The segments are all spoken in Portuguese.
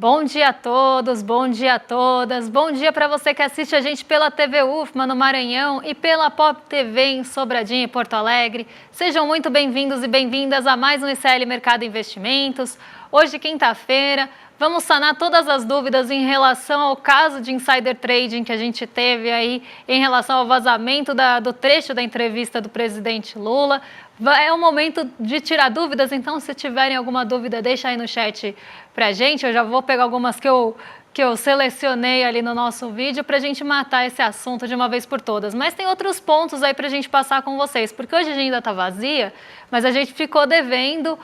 Bom dia a todos, bom dia a todas, bom dia para você que assiste a gente pela TV UFMA no Maranhão e pela Pop TV em Sobradinho e Porto Alegre. Sejam muito bem-vindos e bem-vindas a mais um ICL Mercado Investimentos. Hoje, quinta-feira, vamos sanar todas as dúvidas em relação ao caso de insider trading que a gente teve aí em relação ao vazamento do trecho da entrevista do presidente Lula. É um momento de tirar dúvidas, então se tiverem alguma dúvida, deixa aí no chat pra gente. Eu já vou pegar algumas que eu selecionei ali no nosso vídeo para a gente matar esse assunto de uma vez por todas. Mas tem outros pontos aí para a gente passar com vocês, porque hoje a agenda está vazia, mas a gente ficou devendo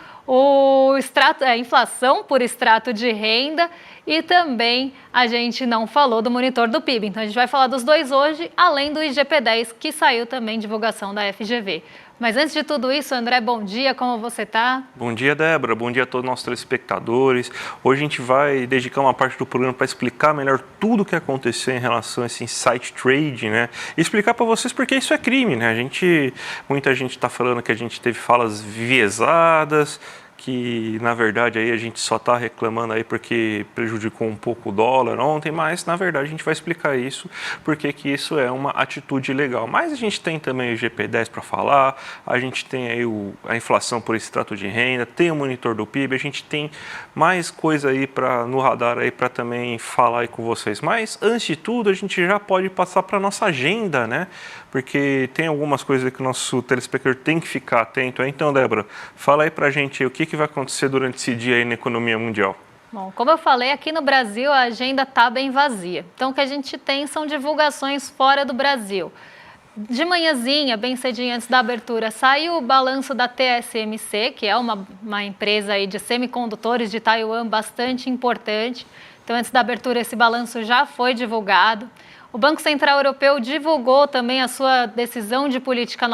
a inflação por extrato de renda e também a gente não falou do monitor do PIB. Então a gente vai falar dos dois hoje, além do IGP-10, que saiu também divulgação da FGV. Mas antes de tudo isso, André, bom dia, como você está? Bom dia, Débora, bom dia a todos os nossos telespectadores. Hoje a gente vai dedicar uma parte do programa para explicar melhor tudo o que aconteceu em relação a esse insight trading, né? E explicar para vocês porque isso é crime, né? Muita gente está falando que a gente teve falas viesadas, que na verdade aí a gente só está reclamando aí porque prejudicou um pouco o dólar ontem, mas na verdade a gente vai explicar isso, porque que isso é uma atitude ilegal. Mas a gente tem também o IGP-10 para falar, a gente tem aí a inflação por extrato de renda, tem o monitor do PIB, a gente tem mais coisa aí no radar aí para também falar aí com vocês. Mas antes de tudo a gente já pode passar para a nossa agenda, né? Porque tem algumas coisas que o nosso telespectador tem que ficar atento. Então, Débora, fala aí pra gente o que vai acontecer durante esse dia aí na economia mundial. Bom, como eu falei, aqui no Brasil a agenda está bem vazia. Então, o que a gente tem são divulgações fora do Brasil. De manhãzinha, bem cedinho antes da abertura, saiu o balanço da TSMC, que é uma empresa aí de semicondutores de Taiwan bastante importante. Então, antes da abertura, esse balanço já foi divulgado. O Banco Central Europeu divulgou também a sua decisão de política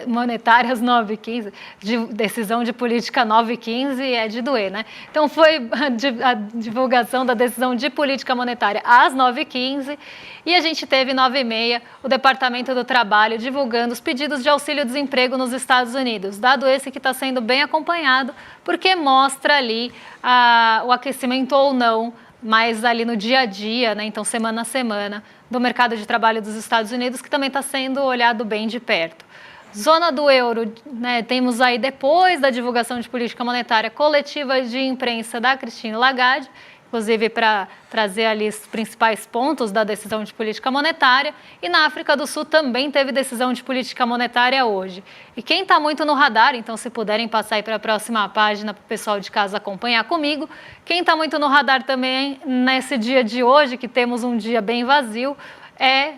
monetária às 9h15. Decisão de política 9h15 é de doer, né? Então foi a divulgação da decisão de política monetária às 9h15 e a gente teve 9h30 o Departamento do Trabalho divulgando os pedidos de auxílio-desemprego nos Estados Unidos. Dado esse que está sendo bem acompanhado, porque mostra ali o aquecimento ou não, mas ali no dia a dia, né, então semana a semana, do mercado de trabalho dos Estados Unidos, que também está sendo olhado bem de perto. Zona do euro, né, temos aí depois da divulgação de política monetária coletiva de imprensa da Christine Lagarde, inclusive para trazer ali os principais pontos da decisão de política monetária. E na África do Sul também teve decisão de política monetária hoje. E quem está muito no radar, então se puderem passar aí para a próxima página para o pessoal de casa acompanhar comigo, quem está muito no radar também nesse dia de hoje, que temos um dia bem vazio, é,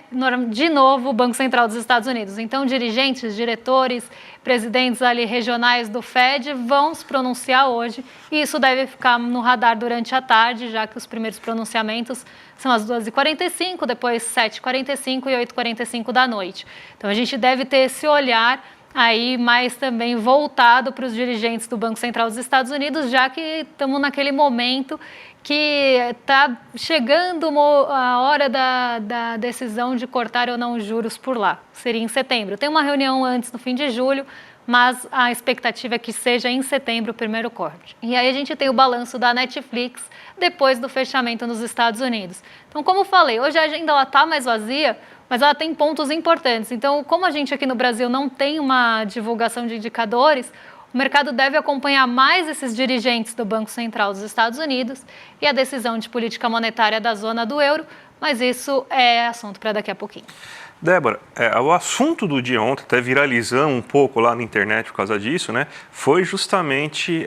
de novo, o Banco Central dos Estados Unidos. Então, dirigentes, diretores, presidentes ali regionais do Fed vão se pronunciar hoje e isso deve ficar no radar durante a tarde, já que os primeiros pronunciamentos são às 2h45, depois 7h45 e 8h45 da noite. Então, a gente deve ter esse olhar aí mais também voltado para os dirigentes do Banco Central dos Estados Unidos, já que estamos naquele momento que está chegando a hora da decisão de cortar ou não os juros por lá. Seria em setembro. Tem uma reunião antes, no fim de julho, mas a expectativa é que seja em setembro o primeiro corte. E aí a gente tem o balanço da Netflix depois do fechamento nos Estados Unidos. Então, como eu falei, hoje a agenda está mais vazia, mas ela tem pontos importantes. Então, como a gente aqui no Brasil não tem uma divulgação de indicadores, o mercado deve acompanhar mais esses dirigentes do Banco Central dos Estados Unidos e a decisão de política monetária da zona do euro, mas isso é assunto para daqui a pouquinho. Débora, o assunto do dia ontem, até viralizando um pouco lá na internet por causa disso, né, foi justamente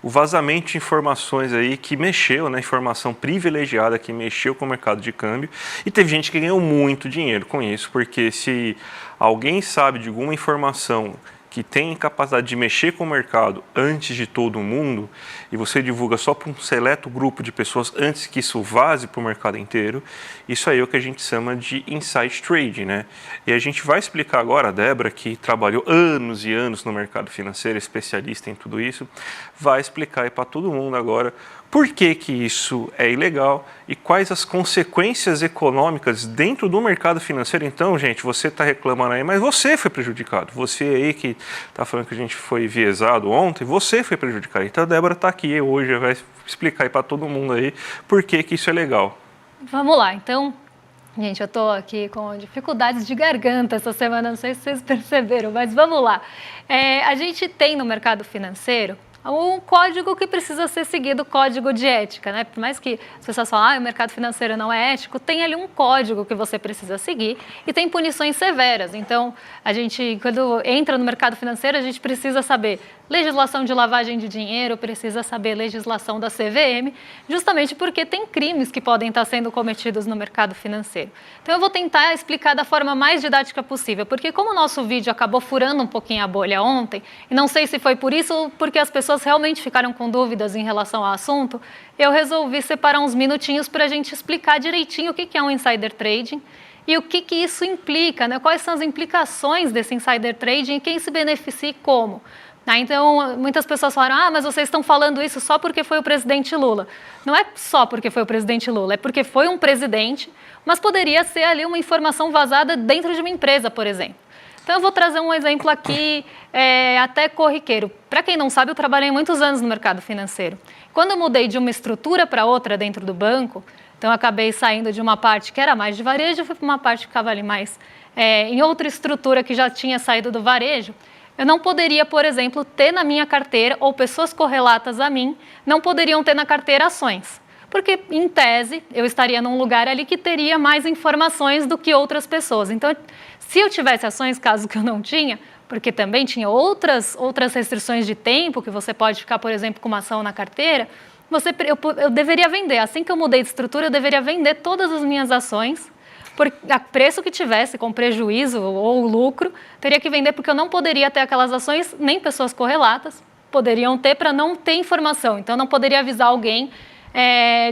o vazamento de informações aí que mexeu, né, informação privilegiada que mexeu com o mercado de câmbio e teve gente que ganhou muito dinheiro com isso, porque se alguém sabe de alguma informação que tem capacidade de mexer com o mercado antes de todo mundo e você divulga só para um seleto grupo de pessoas antes que isso vaze para o mercado inteiro, isso aí é o que a gente chama de insight trading, né? E a gente vai explicar agora, a Débora, que trabalhou anos e anos no mercado financeiro, especialista em tudo isso, vai explicar aí para todo mundo agora Por que que isso é ilegal e quais as consequências econômicas dentro do mercado financeiro? Então, gente, você está reclamando aí, mas você foi prejudicado. Você aí que está falando que a gente foi enviesado ontem, você foi prejudicado. Então, a Débora está aqui hoje, vai explicar aí para todo mundo aí por que que isso é legal. Vamos lá, então, gente, eu estou aqui com dificuldades de garganta essa semana, não sei se vocês perceberam, mas vamos lá. A gente tem no mercado financeiro um código que precisa ser seguido, código de ética, né? Por mais que as pessoas falam, o mercado financeiro não é ético, tem ali um código que você precisa seguir e tem punições severas. Então, a gente, quando entra no mercado financeiro, a gente precisa saber legislação de lavagem de dinheiro, precisa saber legislação da CVM, justamente porque tem crimes que podem estar sendo cometidos no mercado financeiro. Então, eu vou tentar explicar da forma mais didática possível, porque como o nosso vídeo acabou furando um pouquinho a bolha ontem, e não sei se foi por isso ou porque as pessoas realmente ficaram com dúvidas em relação ao assunto, eu resolvi separar uns minutinhos para a gente explicar direitinho o que é um insider trading e o que isso implica, né? Quais são as implicações desse insider trading e quem se beneficia e como. Então, muitas pessoas falaram, mas vocês estão falando isso só porque foi o presidente Lula. Não é só porque foi o presidente Lula, é porque foi um presidente, mas poderia ser ali uma informação vazada dentro de uma empresa, por exemplo. Então, eu vou trazer um exemplo aqui até corriqueiro. Para quem não sabe, eu trabalhei muitos anos no mercado financeiro. Quando eu mudei de uma estrutura para outra dentro do banco, então eu acabei saindo de uma parte que era mais de varejo, fui para uma parte que ficava ali mais em outra estrutura que já tinha saído do varejo. Eu não poderia, por exemplo, ter na minha carteira, ou pessoas correlatas a mim, não poderiam ter na carteira ações. Porque, em tese, eu estaria num lugar ali que teria mais informações do que outras pessoas. Então, se eu tivesse ações, caso que eu não tinha, porque também tinha outras restrições de tempo, que você pode ficar, por exemplo, com uma ação na carteira, eu deveria vender. Assim que eu mudei de estrutura, eu deveria vender todas as minhas ações, por a preço que tivesse, com prejuízo ou lucro, teria que vender porque eu não poderia ter aquelas ações, nem pessoas correlatas poderiam ter para não ter informação. Então, não poderia avisar alguém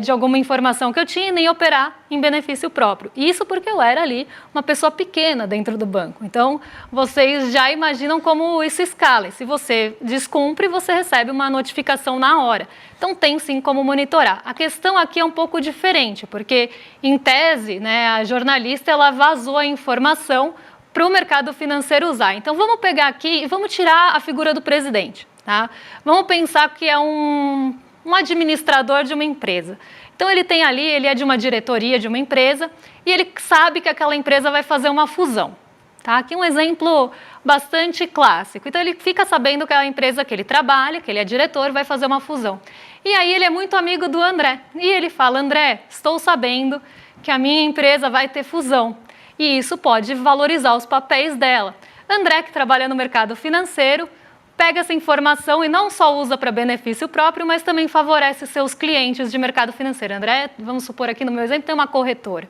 de alguma informação que eu tinha, nem operar em benefício próprio. Isso porque eu era ali uma pessoa pequena dentro do banco. Então, vocês já imaginam como isso escala. E se você descumpre, você recebe uma notificação na hora. Então, tem sim como monitorar. A questão aqui é um pouco diferente, porque, em tese, né, a jornalista ela vazou a informação para o mercado financeiro usar. Então, vamos pegar aqui e vamos tirar a figura do presidente. Tá? Vamos pensar que é um administrador de uma empresa. Então, ele tem ali, ele é de uma diretoria de uma empresa e ele sabe que aquela empresa vai fazer uma fusão. Tá? Aqui um exemplo bastante clássico. Então, ele fica sabendo que a empresa que ele trabalha, que ele é diretor, vai fazer uma fusão. E aí, ele é muito amigo do André. E ele fala, André, estou sabendo que a minha empresa vai ter fusão. E isso pode valorizar os papéis dela. André, que trabalha no mercado financeiro, pega essa informação e não só usa para benefício próprio, mas também favorece seus clientes de mercado financeiro. André, vamos supor aqui no meu exemplo, tem uma corretora.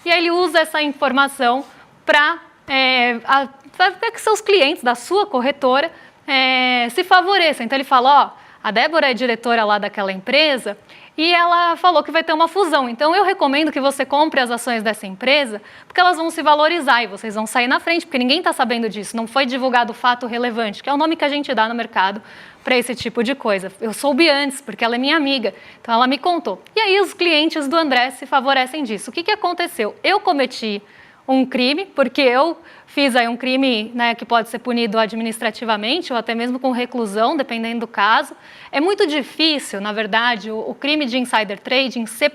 E aí ele usa essa informação para que seus clientes da sua corretora se favoreçam. Então ele fala, a Débora é diretora lá daquela empresa e ela falou que vai ter uma fusão. Então eu recomendo que você compre as ações dessa empresa porque elas vão se valorizar e vocês vão sair na frente, porque ninguém está sabendo disso, não foi divulgado fato relevante, que é o nome que a gente dá no mercado para esse tipo de coisa. Eu soube antes, porque ela é minha amiga, então ela me contou. E aí os clientes do André se favorecem disso. O que aconteceu? Eu cometi um crime, porque eu fiz aí um crime, né, que pode ser punido administrativamente ou até mesmo com reclusão, dependendo do caso. É muito difícil, na verdade, o crime de insider trading ser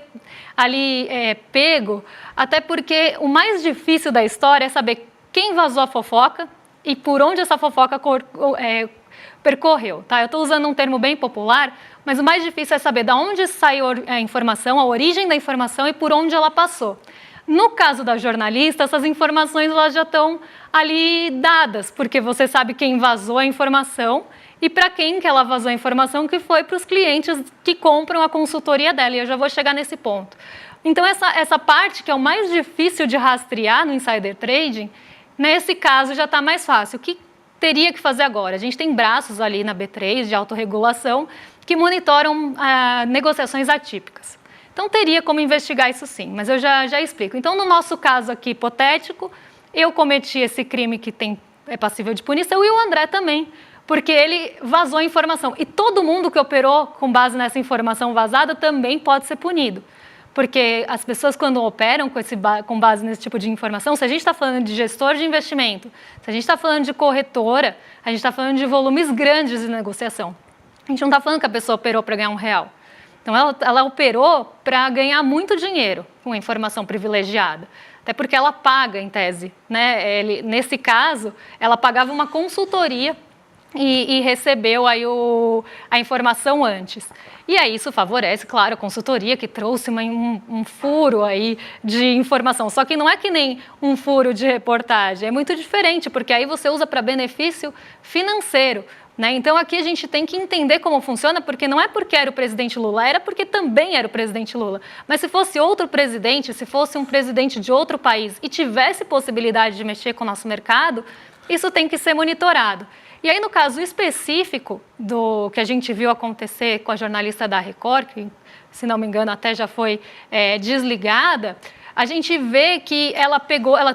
ali pego, até porque o mais difícil da história é saber quem vazou a fofoca e por onde essa fofoca percorreu. Tá? Eu estou usando um termo bem popular, mas o mais difícil é saber de onde saiu a informação, a origem da informação e por onde ela passou. No caso da jornalista, essas informações elas já estão ali dadas, porque você sabe quem vazou a informação e para quem que ela vazou a informação, que foi para os clientes que compram a consultoria dela, e eu já vou chegar nesse ponto. Então, essa parte que é o mais difícil de rastrear no insider trading, nesse caso já está mais fácil. O que teria que fazer agora? A gente tem braços ali na B3 de autorregulação que monitoram negociações atípicas. Então, teria como investigar isso sim, mas eu já explico. Então, no nosso caso aqui hipotético, eu cometi esse crime que é passível de punição e o André também, porque ele vazou a informação. E todo mundo que operou com base nessa informação vazada também pode ser punido. Porque as pessoas, quando operam com base nesse tipo de informação, se a gente está falando de gestor de investimento, se a gente está falando de corretora, a gente está falando de volumes grandes de negociação. A gente não está falando que a pessoa operou para ganhar R$1. Então, ela operou para ganhar muito dinheiro com a informação privilegiada. Até porque ela paga, em tese. Né? Nesse caso, ela pagava uma consultoria e recebeu aí a informação antes. E aí isso favorece, claro, a consultoria que trouxe um furo aí de informação. Só que não é que nem um furo de reportagem, é muito diferente, porque aí você usa para benefício financeiro. Né? Então aqui a gente tem que entender como funciona, porque não é porque era o presidente Lula, era porque também era o presidente Lula. Mas se fosse outro presidente, se fosse um presidente de outro país e tivesse possibilidade de mexer com o nosso mercado, isso tem que ser monitorado. E aí, no caso específico do que a gente viu acontecer com a jornalista da Record, que, se não me engano, até já foi desligada, a gente vê que ela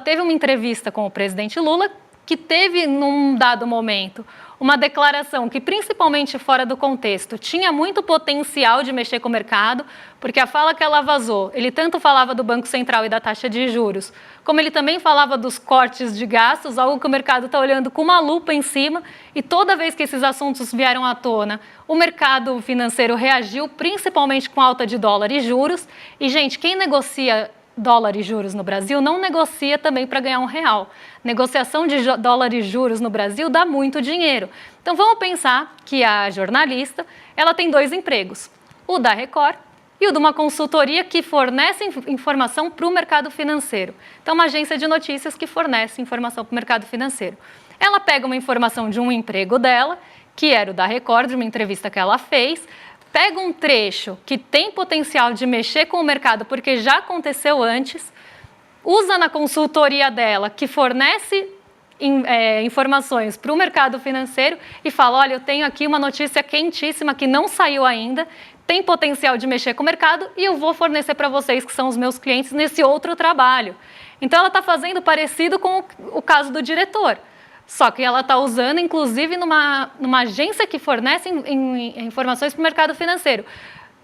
teve uma entrevista com o presidente Lula, que teve, num dado momento, uma declaração que, principalmente fora do contexto, tinha muito potencial de mexer com o mercado, porque a fala que ela vazou, ele tanto falava do Banco Central e da taxa de juros, como ele também falava dos cortes de gastos, algo que o mercado está olhando com uma lupa em cima, e toda vez que esses assuntos vieram à tona, o mercado financeiro reagiu, principalmente com alta de dólar e juros. E, gente, quem negocia dólar e juros no Brasil não negocia também para ganhar R$1. Negociação de dólar e juros no Brasil dá muito dinheiro. Então vamos pensar que a jornalista ela tem 2 empregos, o da Record e o de uma consultoria que fornece informação para o mercado financeiro. Então uma agência de notícias que fornece informação para o mercado financeiro. Ela pega uma informação de um emprego dela, que era o da Record, de uma entrevista que ela fez, pega um trecho que tem potencial de mexer com o mercado, porque já aconteceu antes, usa na consultoria dela, que fornece informações para o mercado financeiro e fala, olha, eu tenho aqui uma notícia quentíssima que não saiu ainda, tem potencial de mexer com o mercado e eu vou fornecer para vocês, que são os meus clientes, nesse outro trabalho. Então, ela está fazendo parecido com o caso do diretor. Só que ela está usando, inclusive, numa agência que fornece informações para o mercado financeiro.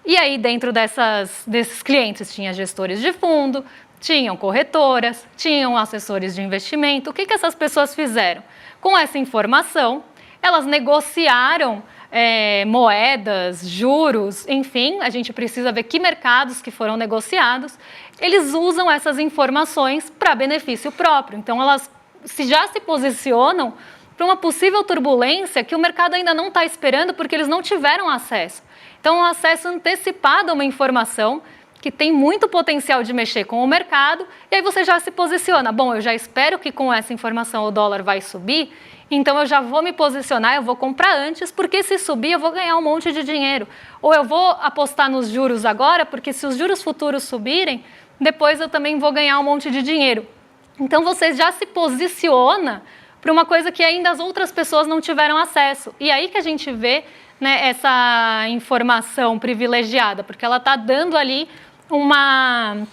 E aí, dentro desses clientes, tinha gestores de fundo, tinham corretoras, tinham assessores de investimento. O que essas pessoas fizeram? Com essa informação, elas negociaram moedas, juros, enfim, a gente precisa ver que mercados que foram negociados. Eles usam essas informações para benefício próprio. Então, elas já se posicionam para uma possível turbulência que o mercado ainda não está esperando porque eles não tiveram acesso. Então, um acesso antecipado a uma informação que tem muito potencial de mexer com o mercado, e aí você já se posiciona. Bom, eu já espero que com essa informação o dólar vai subir, então eu já vou me posicionar, eu vou comprar antes, porque se subir eu vou ganhar um monte de dinheiro. Ou eu vou apostar nos juros agora, porque se os juros futuros subirem, depois eu também vou ganhar um monte de dinheiro. Então, você já se posiciona para uma coisa que ainda as outras pessoas não tiveram acesso. E aí que a gente vê, né, essa informação privilegiada, porque ela está dando ali uma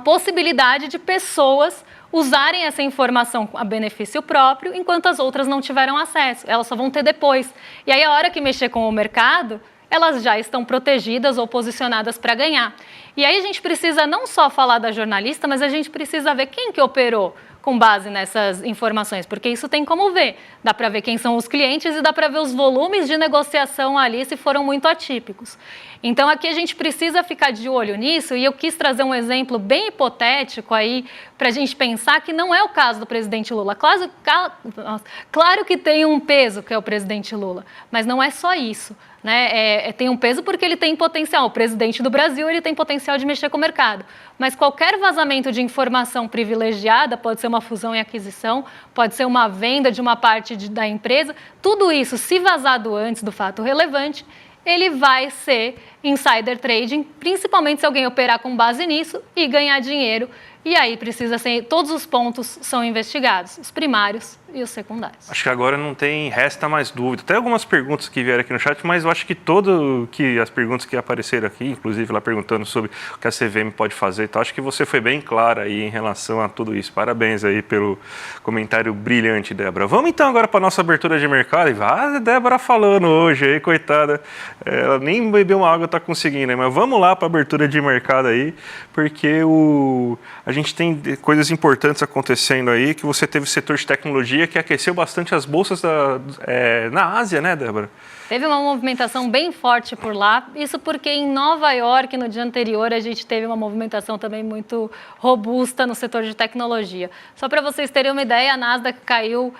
possibilidade de pessoas usarem essa informação a benefício próprio, enquanto as outras não tiveram acesso. Elas só vão ter depois. E aí, a hora que mexer com o mercado, elas já estão protegidas ou posicionadas para ganhar. E aí a gente precisa não só falar da jornalista, mas a gente precisa ver quem que operou com base nessas informações, porque isso tem como ver. Dá para ver quem são os clientes e dá para ver os volumes de negociação ali se foram muito atípicos. Então aqui a gente precisa ficar de olho nisso, e eu quis trazer um exemplo bem hipotético aí para a gente pensar que não é o caso do presidente Lula. Claro que tem um peso que é o presidente Lula, mas não é só isso. Né? Tem um peso porque ele tem potencial. O presidente do Brasil ele tem potencial de mexer com o mercado. Mas qualquer vazamento de informação privilegiada, pode ser uma fusão e aquisição, pode ser uma venda de uma parte da empresa, tudo isso, se vazado antes do fato relevante, ele vai ser insider trading, principalmente se alguém operar com base nisso e ganhar dinheiro. E aí precisa ser, todos os pontos são investigados, os primários e os secundários. Acho que agora não resta mais dúvida. Tem algumas perguntas que vieram aqui no chat, mas eu acho que as perguntas que apareceram aqui, inclusive lá perguntando sobre o que a CVM pode fazer e tal, acho que você foi bem clara aí em relação a tudo isso. Parabéns aí pelo comentário brilhante, Débora. Vamos então agora para a nossa abertura de mercado. A Débora falando hoje aí, coitada. Ela nem bebeu uma água, está conseguindo, né? Mas vamos lá para a abertura de mercado aí, porque a gente tem coisas importantes acontecendo aí, que você teve o setor de tecnologia que aqueceu bastante as bolsas na Ásia, né, Débora? Teve uma movimentação bem forte por lá, isso porque em Nova York, no dia anterior, a gente teve uma movimentação também muito robusta no setor de tecnologia. Só para vocês terem uma ideia, a Nasdaq caiu,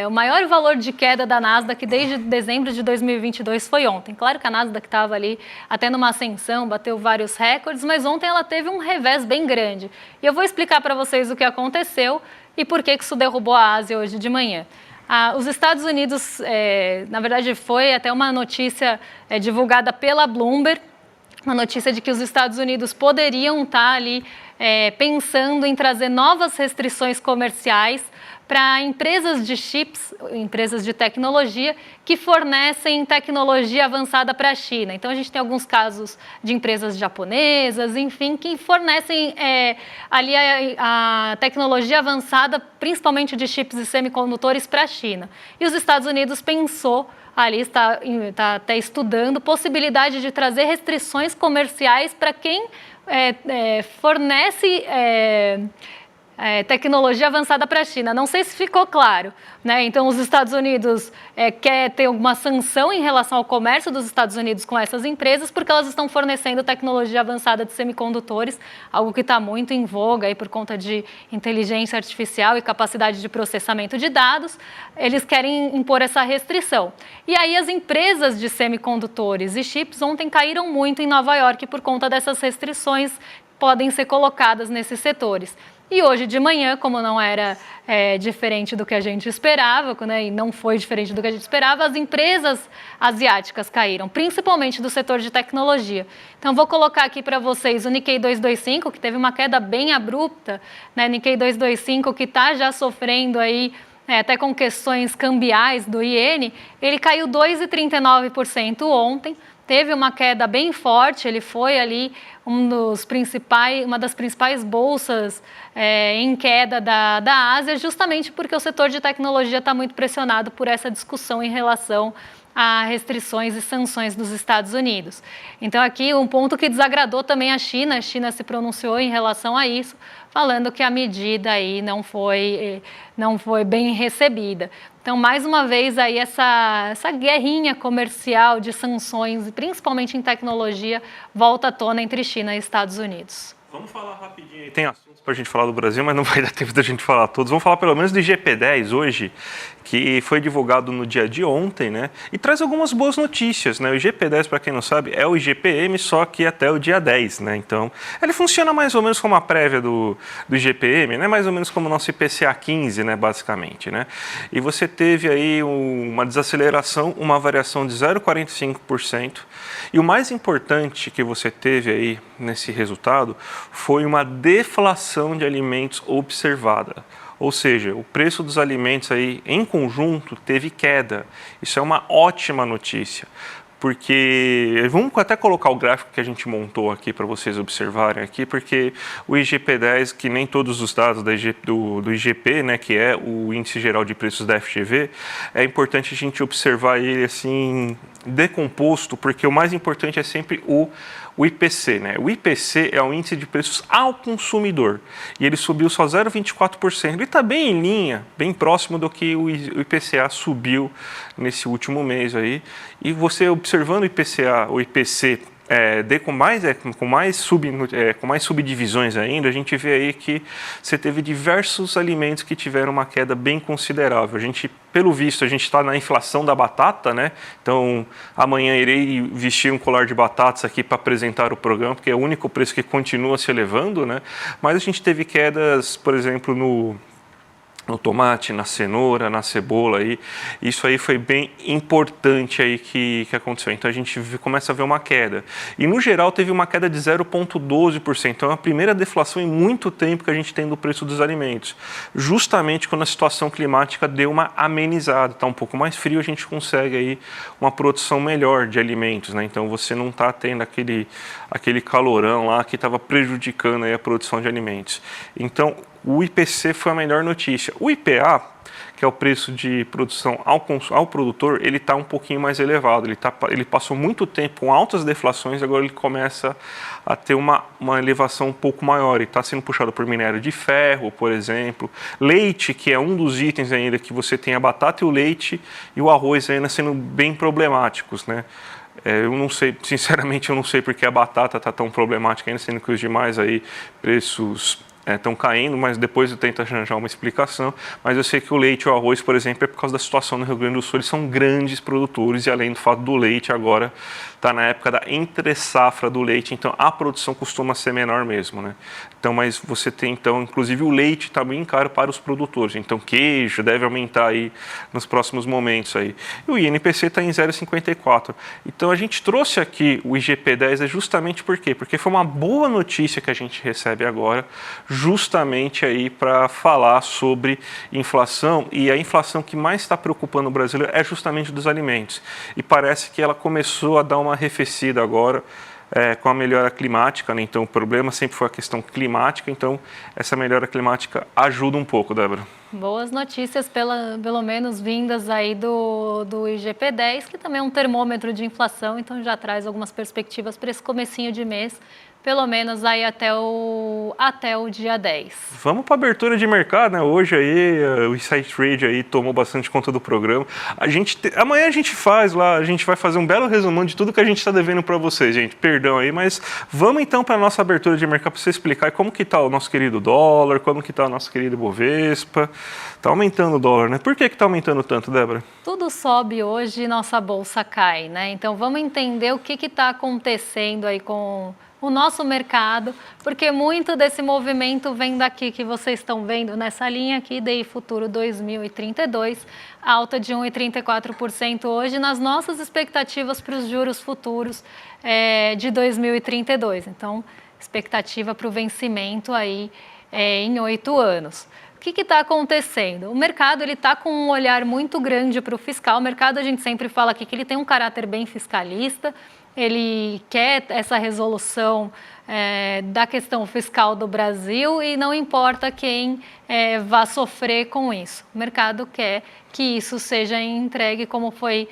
o maior valor de queda da Nasdaq desde dezembro de 2022 foi ontem. Claro que a Nasdaq estava ali até numa ascensão, bateu vários recordes, mas ontem ela teve um revés bem grande. E eu vou explicar para vocês o que aconteceu e por que isso derrubou a Ásia hoje de manhã. Os Estados Unidos, na verdade, foi até uma notícia divulgada pela Bloomberg, uma notícia de que os Estados Unidos poderiam estar ali pensando em trazer novas restrições comerciais para empresas de chips, empresas de tecnologia, que fornecem tecnologia avançada para a China. Então, a gente tem alguns casos de empresas japonesas, enfim, que fornecem ali a tecnologia avançada, principalmente de chips e semicondutores, para a China. E os Estados Unidos pensou, ali está até estudando, possibilidade de trazer restrições comerciais para quem fornece tecnologia avançada para a China. Não sei se ficou claro, né? Então, os Estados Unidos quer ter alguma sanção em relação ao comércio dos Estados Unidos com essas empresas, porque elas estão fornecendo tecnologia avançada de semicondutores, algo que está muito em voga aí por conta de inteligência artificial e capacidade de processamento de dados. Eles querem impor essa restrição. E aí, as empresas de semicondutores e chips ontem caíram muito em Nova York por conta dessas restrições que podem ser colocadas nesses setores. E hoje de manhã, como não era diferente do que a gente esperava, né, e não foi diferente do que a gente esperava, as empresas asiáticas caíram, principalmente do setor de tecnologia. Então, vou colocar aqui para vocês o Nikkei 225, que teve uma queda bem abrupta, né, Nikkei 225 que está já sofrendo aí, até com questões cambiais do iene, ele caiu 2,39% ontem, teve uma queda bem forte, ele foi ali uma das principais bolsas em queda da Ásia, justamente porque o setor de tecnologia está muito pressionado por essa discussão em relação a restrições e sanções dos Estados Unidos. Então, aqui um ponto que desagradou também a China se pronunciou em relação a isso, falando que a medida aí não foi bem recebida. Então, mais uma vez, aí essa guerrinha comercial de sanções, principalmente em tecnologia, volta à tona entre China e Estados Unidos. Vamos falar rapidinho. Tem assuntos para a gente falar do Brasil, mas não vai dar tempo da gente falar todos. Vamos falar pelo menos do IGP-10 hoje, que foi divulgado no dia de ontem, né? E traz algumas boas notícias, né? O IGP-10, para quem não sabe, é o IGPM, só que até o dia 10, né? Então, ele funciona mais ou menos como a prévia do IGPM, né? Mais ou menos como o nosso IPCA 15, né? Basicamente, né? E você teve aí uma desaceleração, uma variação de 0,45%. E o mais importante que você teve aí nesse resultado foi uma deflação de alimentos observada. Ou seja, o preço dos alimentos aí em conjunto teve queda. Isso é uma ótima notícia, porque vamos até colocar o gráfico que a gente montou aqui para vocês observarem aqui, porque o IGP-10, que nem todos os dados do IGP, né, que é o Índice Geral de Preços da FGV, é importante a gente observar ele assim decomposto, porque o mais importante é sempre o IPC, né? O IPC é o índice de preços ao consumidor e ele subiu só 0,24%. Ele está bem em linha, bem próximo do que o IPCA subiu nesse último mês aí. E você observando o IPCA, o IPC com mais subdivisões ainda, a gente vê aí que você teve diversos alimentos que tiveram uma queda bem considerável. Pelo visto, a gente está na inflação da batata, né? Então, amanhã irei vestir um colar de batatas aqui para apresentar o programa, porque é o único preço que continua se elevando, né? Mas a gente teve quedas, por exemplo, no no tomate, na cenoura, na cebola aí. Isso aí foi bem importante aí que aconteceu. Então a gente começa a ver uma queda. E no geral teve uma queda de 0,12%. Então é a primeira deflação em muito tempo que a gente tem do preço dos alimentos. Justamente quando a situação climática deu uma amenizada, está um pouco mais frio, a gente consegue aí uma produção melhor de alimentos, né? Então você não está tendo aquele calorão lá que estava prejudicando aí a produção de alimentos. Então o IPC foi a melhor notícia. O IPA, que é o preço de produção ao produtor, ele está um pouquinho mais elevado. Ele passou muito tempo com altas deflações, agora ele começa a ter uma elevação um pouco maior. Ele está sendo puxado por minério de ferro, por exemplo. Leite, que é um dos itens ainda que você tem a batata e o leite, e o arroz ainda sendo bem problemáticos, né? Eu não sei, sinceramente eu não sei porque a batata está tão problemática ainda, sendo que os demais aí preços estão caindo, mas depois eu tento arranjar uma explicação. Mas eu sei que o leite e o arroz, por exemplo, é por causa da situação no Rio Grande do Sul, eles são grandes produtores e além do fato do leite agora está na época da entre-safra do leite, então a produção costuma ser menor mesmo, né? Então, mas você tem, então, inclusive o leite está bem caro para os produtores, então queijo deve aumentar aí nos próximos momentos aí. E o INPC está em 0,54. Então a gente trouxe aqui o IGP-10 justamente por quê? Porque foi uma boa notícia que a gente recebe agora, justamente aí para falar sobre inflação, e a inflação que mais está preocupando o brasileiro é justamente dos alimentos. E parece que ela começou a dar uma arrefecida agora com a melhora climática, né? Então o problema sempre foi a questão climática, então essa melhora climática ajuda um pouco, Débora. Boas notícias, pelo menos vindas aí do IGP-10, que também é um termômetro de inflação, então já traz algumas perspectivas para esse comecinho de mês, pelo menos aí até o dia 10. Vamos para a abertura de mercado, né? Hoje aí o Insight Trade aí tomou bastante conta do programa. Amanhã a gente faz lá, a gente vai fazer um belo resumão de tudo que a gente está devendo para vocês, gente. Perdão aí, mas vamos então para a nossa abertura de mercado para você explicar como que está o nosso querido dólar, como que está o nosso querido Bovespa. Está aumentando o dólar, né? Por que está aumentando tanto, Débora? Tudo sobe hoje e nossa bolsa cai, né? Então vamos entender o que está acontecendo aí com o nosso mercado, porque muito desse movimento vem daqui que vocês estão vendo nessa linha aqui, DI Futuro 2032, alta de 1,34% hoje nas nossas expectativas para os juros futuros de 2032. Então, expectativa para o vencimento aí em 8 anos. O que está acontecendo? O mercado está com um olhar muito grande para o fiscal. O mercado, a gente sempre fala aqui que ele tem um caráter bem fiscalista, ele quer essa resolução da questão fiscal do Brasil e não importa quem vá sofrer com isso. O mercado quer que isso seja entregue como foi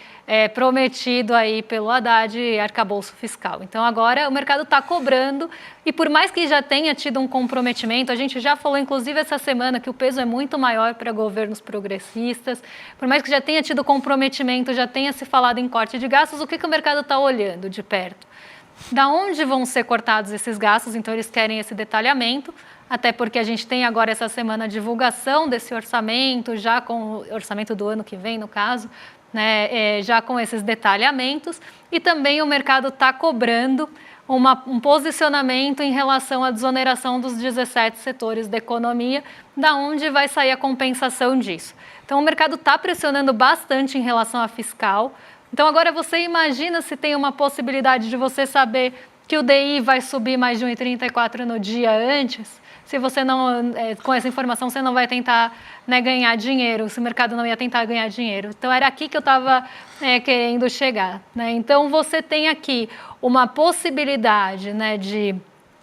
prometido aí pelo Haddad e arcabouço fiscal. Então agora o mercado está cobrando e por mais que já tenha tido um comprometimento, a gente já falou inclusive essa semana que o peso é muito maior para governos progressistas, por mais que já tenha tido comprometimento, já tenha se falado em corte de gastos, o que o mercado está olhando de perto? Da onde vão ser cortados esses gastos? Então eles querem esse detalhamento, até porque a gente tem agora essa semana a divulgação desse orçamento, já com o orçamento do ano que vem, no caso, né, já com esses detalhamentos, e também o mercado está cobrando um posicionamento em relação à desoneração dos 17 setores da economia, da onde vai sair a compensação disso. Então o mercado está pressionando bastante em relação à fiscal. Então agora você imagina se tem uma possibilidade de você saber que o DI vai subir mais de 1,34 no dia antes, se você não, com essa informação você não vai tentar ganhar dinheiro, se o mercado não ia tentar ganhar dinheiro. Então era aqui que eu estava querendo chegar, né? Então você tem aqui uma possibilidade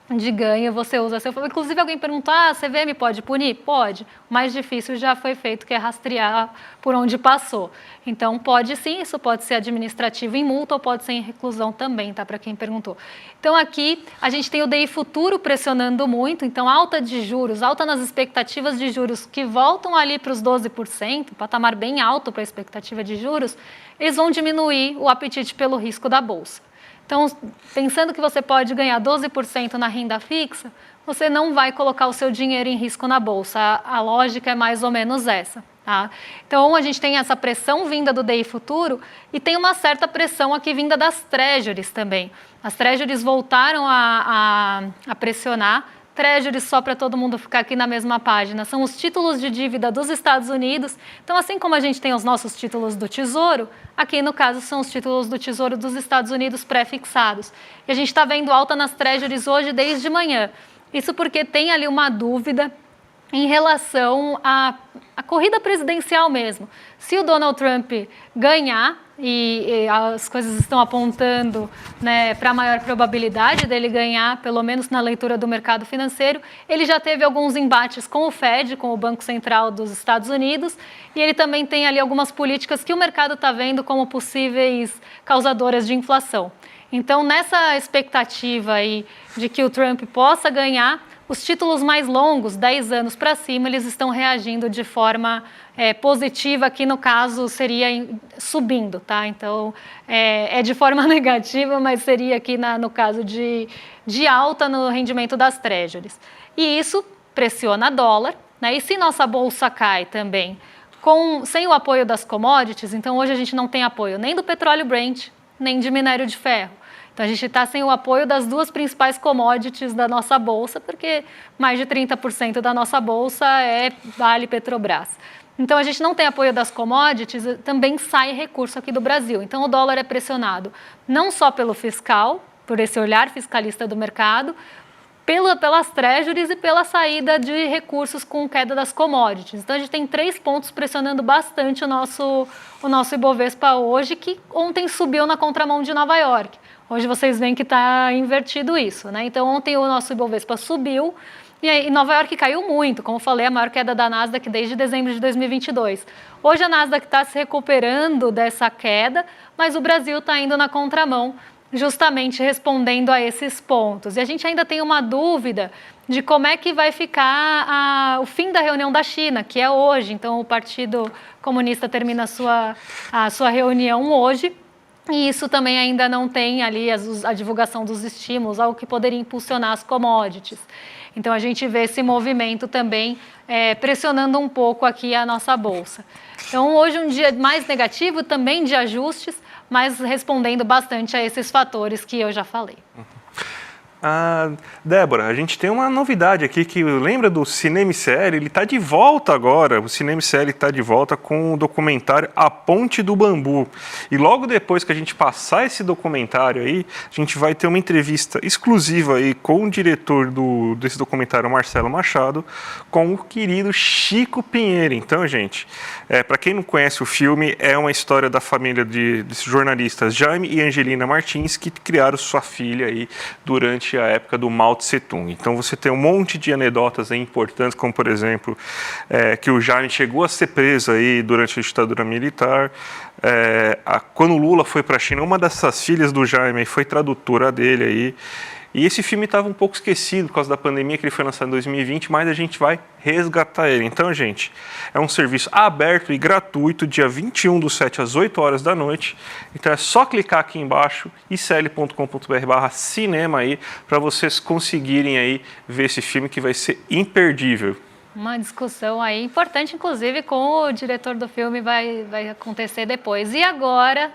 de ganho, você usa seu favor. Inclusive alguém perguntou, a CVM pode punir? Pode. O mais difícil já foi feito, que é rastrear por onde passou. Então pode sim, isso pode ser administrativo em multa ou pode ser em reclusão também, tá? Para quem perguntou. Então aqui a gente tem o DI futuro pressionando muito, então alta de juros, alta nas expectativas de juros que voltam ali para os 12%, patamar bem alto para a expectativa de juros, eles vão diminuir o apetite pelo risco da bolsa. Então, pensando que você pode ganhar 12% na renda fixa, você não vai colocar o seu dinheiro em risco na bolsa. A lógica é mais ou menos essa. Tá? Então, a gente tem essa pressão vinda do DI futuro e tem uma certa pressão aqui vinda das treasuries também. As treasuries voltaram a pressionar Treasuries, só para todo mundo ficar aqui na mesma página, são os títulos de dívida dos Estados Unidos. Então, assim como a gente tem os nossos títulos do Tesouro, aqui no caso são os títulos do Tesouro dos Estados Unidos pré-fixados. E a gente está vendo alta nas Treasuries hoje desde manhã. Isso porque tem ali uma dúvida em relação à corrida presidencial mesmo. Se o Donald Trump ganhar, e as coisas estão apontando, né, para a maior probabilidade dele ganhar, pelo menos na leitura do mercado financeiro, ele já teve alguns embates com o Fed, com o Banco Central dos Estados Unidos, e ele também tem ali algumas políticas que o mercado está vendo como possíveis causadoras de inflação. Então, nessa expectativa aí de que o Trump possa ganhar, os títulos mais longos, 10 anos para cima, eles estão reagindo de forma positiva, que no caso seria subindo, tá? Então, é de forma negativa, mas seria aqui no caso de alta no rendimento das Treasuries. E isso pressiona dólar, né? E se nossa bolsa cai também, sem o apoio das commodities, então hoje a gente não tem apoio nem do petróleo Brent, nem de minério de ferro. Então, a gente está sem o apoio das duas principais commodities da nossa bolsa, porque mais de 30% da nossa bolsa é Vale Petrobras. Então, a gente não tem apoio das commodities, também sai recurso aqui do Brasil. Então, o dólar é pressionado não só pelo fiscal, por esse olhar fiscalista do mercado, pelas treasuries e pela saída de recursos com queda das commodities. Então, a gente tem 3 pontos pressionando bastante o nosso Ibovespa hoje, que ontem subiu na contramão de Nova York. Hoje vocês veem que está invertido isso, né? Então, ontem o nosso Ibovespa subiu e Nova York caiu muito. Como eu falei, a maior queda da Nasdaq desde dezembro de 2022. Hoje a Nasdaq está se recuperando dessa queda, mas o Brasil está indo na contramão, justamente respondendo a esses pontos. E a gente ainda tem uma dúvida de como é que vai ficar o fim da reunião da China, que é hoje. Então, o Partido Comunista termina a sua reunião hoje. E isso também ainda não tem ali a divulgação dos estímulos, algo que poderia impulsionar as commodities. Então, a gente vê esse movimento também pressionando um pouco aqui a nossa bolsa. Então, hoje um dia mais negativo, também de ajustes, mas respondendo bastante a esses fatores que eu já falei. Débora, a gente tem uma novidade aqui que lembra do Cinema CL, ele está de volta agora, o Cinema CL está de volta com o documentário A Ponte do Bambu. E logo depois que a gente passar esse documentário aí, a gente vai ter uma entrevista exclusiva aí com o diretor desse documentário, Marcelo Machado, com o querido Chico Pinheiro. Então, gente, para quem não conhece o filme, é uma história da família desses jornalistas Jaime e Angelina Martins, que criaram sua filha aí durante a época do Mao Tse Tung. Então você tem um monte de anedotas aí importantes, como por exemplo, que o Jaime chegou a ser preso aí durante a ditadura militar. Quando o Lula foi para a China, uma dessas filhas do Jaime foi tradutora dele aí. E esse filme estava um pouco esquecido por causa da pandemia, que ele foi lançado em 2020, mas a gente vai resgatar ele. Então, gente, é um serviço aberto e gratuito, dia 21/7 às 8 horas da noite. Então é só clicar aqui embaixo, icl.com.br/cinema aí, para vocês conseguirem aí ver esse filme que vai ser imperdível. Uma discussão aí importante, inclusive, com o diretor do filme, vai acontecer depois. E agora,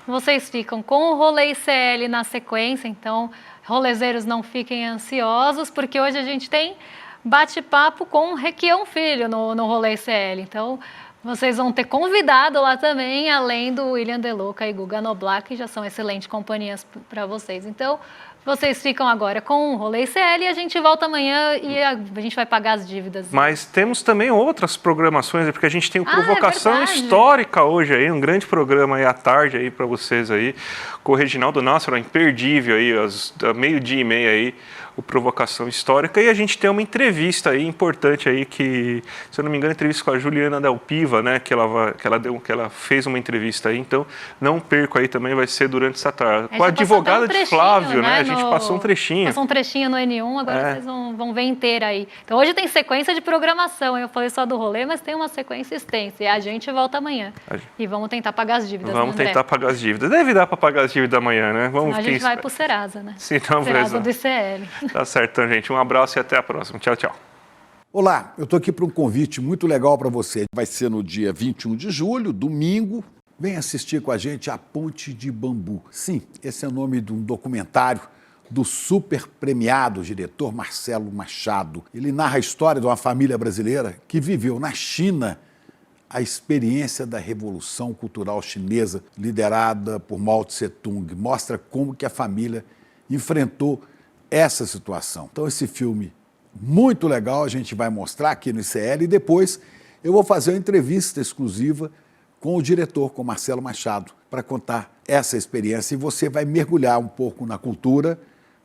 vocês ficam com o Rolê ICL na sequência, então rolezeiros, não fiquem ansiosos, porque hoje a gente tem bate-papo com Requião Filho no Rolê ICL. Então, vocês vão ter convidado lá também, além do William De Luca e Guga Noblar, que já são excelentes companhias para vocês. Então, vocês ficam agora com o Rolê ICL e a gente volta amanhã e a gente vai pagar as dívidas. Mas temos também outras programações, porque a gente tem o Provocação Histórica hoje aí, um grande programa aí à tarde aí para vocês aí, com o Reginaldo Nássero, imperdível aí, às meio-dia e meia aí, o Provocação Histórica. E a gente tem uma entrevista aí importante aí que, se eu não me engano, entrevista com a Juliana Del Piva, né, que ela fez uma entrevista aí, então não perco aí também, vai ser durante essa tarde. Com a advogada de Flávio, né? A gente passou um trechinho. Passou um trechinho no N1, agora vocês vão ver inteira aí. Então hoje tem sequência de programação, eu falei só do rolê, mas tem uma sequência extensa. E a gente volta amanhã. E vamos tentar pagar as dívidas, Vamos tentar pagar as dívidas. Deve dar para pagar as dívidas amanhã, né? A gente vai pro Serasa, né? Sim, então, Serasa do ICL. Tá certo, então, gente. Um abraço e até a próxima. Tchau, tchau. Olá, eu estou aqui para um convite muito legal para você. Vai ser no dia 21 de julho, domingo. Vem assistir com a gente A Ponte de Bambu. Sim, esse é o nome de um documentário do super premiado diretor Marcelo Machado. Ele narra a história de uma família brasileira que viveu na China a experiência da Revolução Cultural Chinesa, liderada por Mao Tse-tung. Mostra como que a família enfrentou essa situação. Então, esse filme muito legal, a gente vai mostrar aqui no ICL e depois eu vou fazer uma entrevista exclusiva com o diretor, com Marcelo Machado, para contar essa experiência. E você vai mergulhar um pouco na cultura,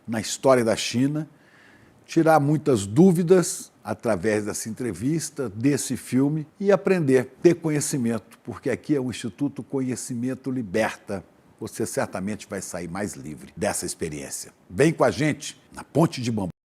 na história da China, tirar muitas dúvidas através dessa entrevista, desse filme e aprender, ter conhecimento, porque aqui é o Instituto Conhecimento Liberta. Você certamente vai sair mais livre dessa experiência. Vem com a gente na Ponte de Bambu.